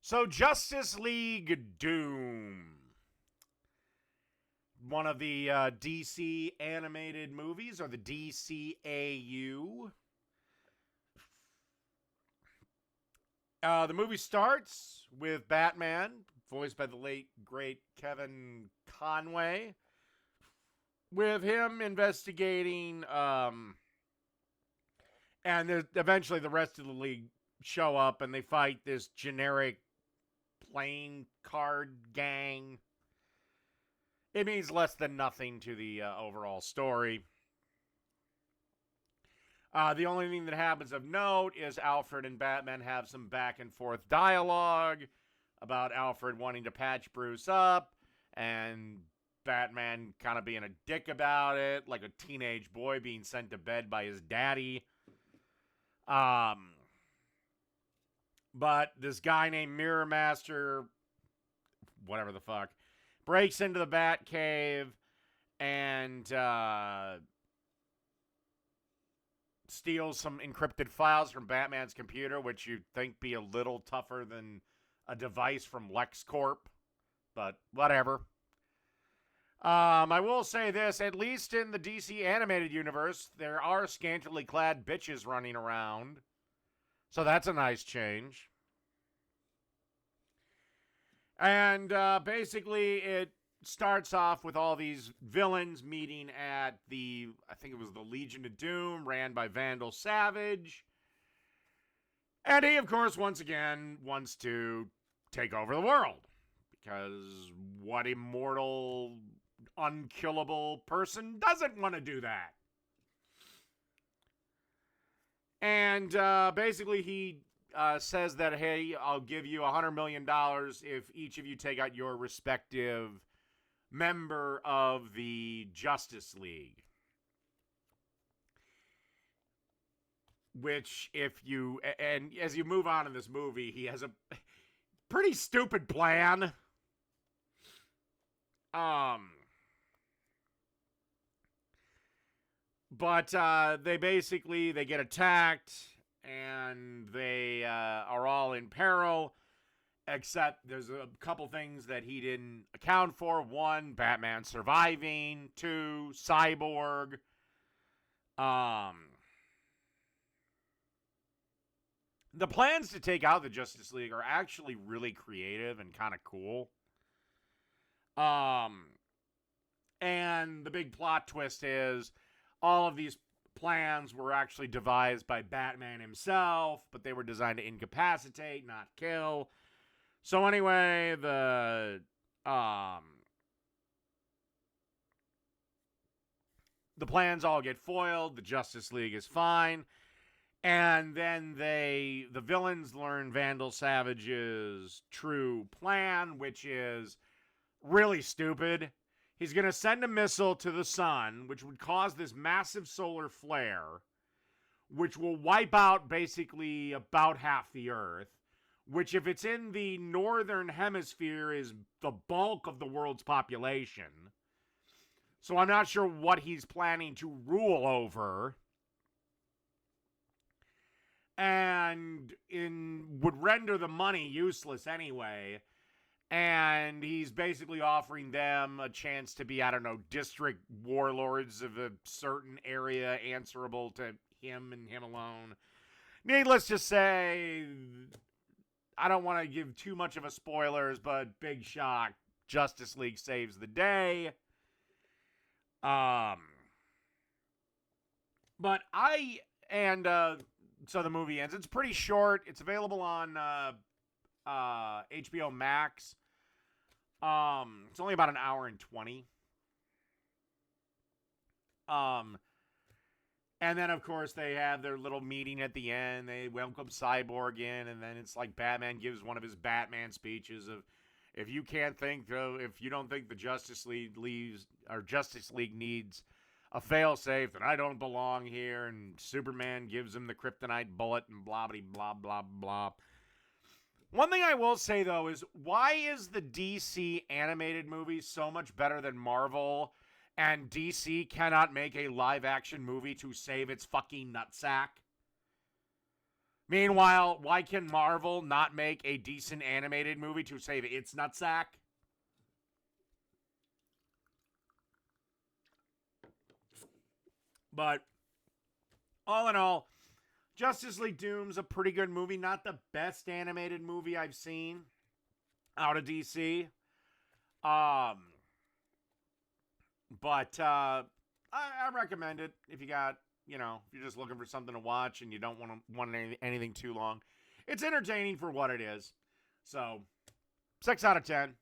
So, Justice League Doom. One of the DC animated movies, or the DCAU. The movie starts with Batman, voiced by the late, great Kevin Conroy, with him investigating, and eventually the rest of the league show up and they fight this generic playing card gang. It means less than nothing to the overall story. The only thing that happens of note is Alfred and Batman have some back and forth dialogue about Alfred wanting to patch Bruce up and Batman kind of being a dick about it, like a teenage boy being sent to bed by his daddy. But this guy named Mirror Master, whatever the fuck, breaks into the Batcave and steals some encrypted files from Batman's computer, which you'd think be a little tougher than a device from LexCorp, but whatever. I will say this, at least in the DC animated universe, there are scantily clad bitches running around. So that's a nice change. And basically it starts off with all these villains meeting at I think it was the Legion of Doom, ran by Vandal Savage. And he, of course, once again wants to take over the world. Because what immortal, unkillable person doesn't want to do that? And basically he says that, hey, I'll give you $100 million if each of you take out your respective member of the Justice League. Which, and as you move on in this movie, he has a pretty stupid plan. But they get attacked and they are all in peril, except there's a couple things that he didn't account for. One, Batman surviving. Two, Cyborg. The plans to take out the Justice League are actually really creative and kind of cool. And the big plot twist is all of these plans were actually devised by Batman himself, but they were designed to incapacitate, not kill. So anyway, the plans all get foiled. The Justice League is fine. And then the villains learn Vandal Savage's true plan, which is really stupid. He's going to send a missile to the sun, which would cause this massive solar flare, which will wipe out basically about half the Earth, which if it's in the northern hemisphere is the bulk of the world's population. So I'm not sure what he's planning to rule over. And would render the money useless anyway. And he's basically offering them a chance to be, I don't know, district warlords of a certain area answerable to him and him alone. Needless to say, I don't want to give too much of a spoilers, but big shock, Justice League saves the day. So the movie ends. It's pretty short. It's available on HBO Max. It's only about an hour and 20. And then, of course, they have their little meeting at the end. They welcome Cyborg in, and then it's like Batman gives one of his Batman speeches of, if you don't think the Justice League needs a failsafe, then I don't belong here. And Superman gives him the kryptonite bullet and blah, blah, blah, blah. One thing I will say, though, is why is the DC animated movie so much better than Marvel, and DC cannot make a live-action movie to save its fucking nutsack? Meanwhile, why can Marvel not make a decent animated movie to save its nutsack? But all in all, Justice League Doom's a pretty good movie. Not the best animated movie I've seen out of DC. But I recommend it if you got, if you're just looking for something to watch and you don't want anything too long. It's entertaining for what it is. So, 6 out of 10.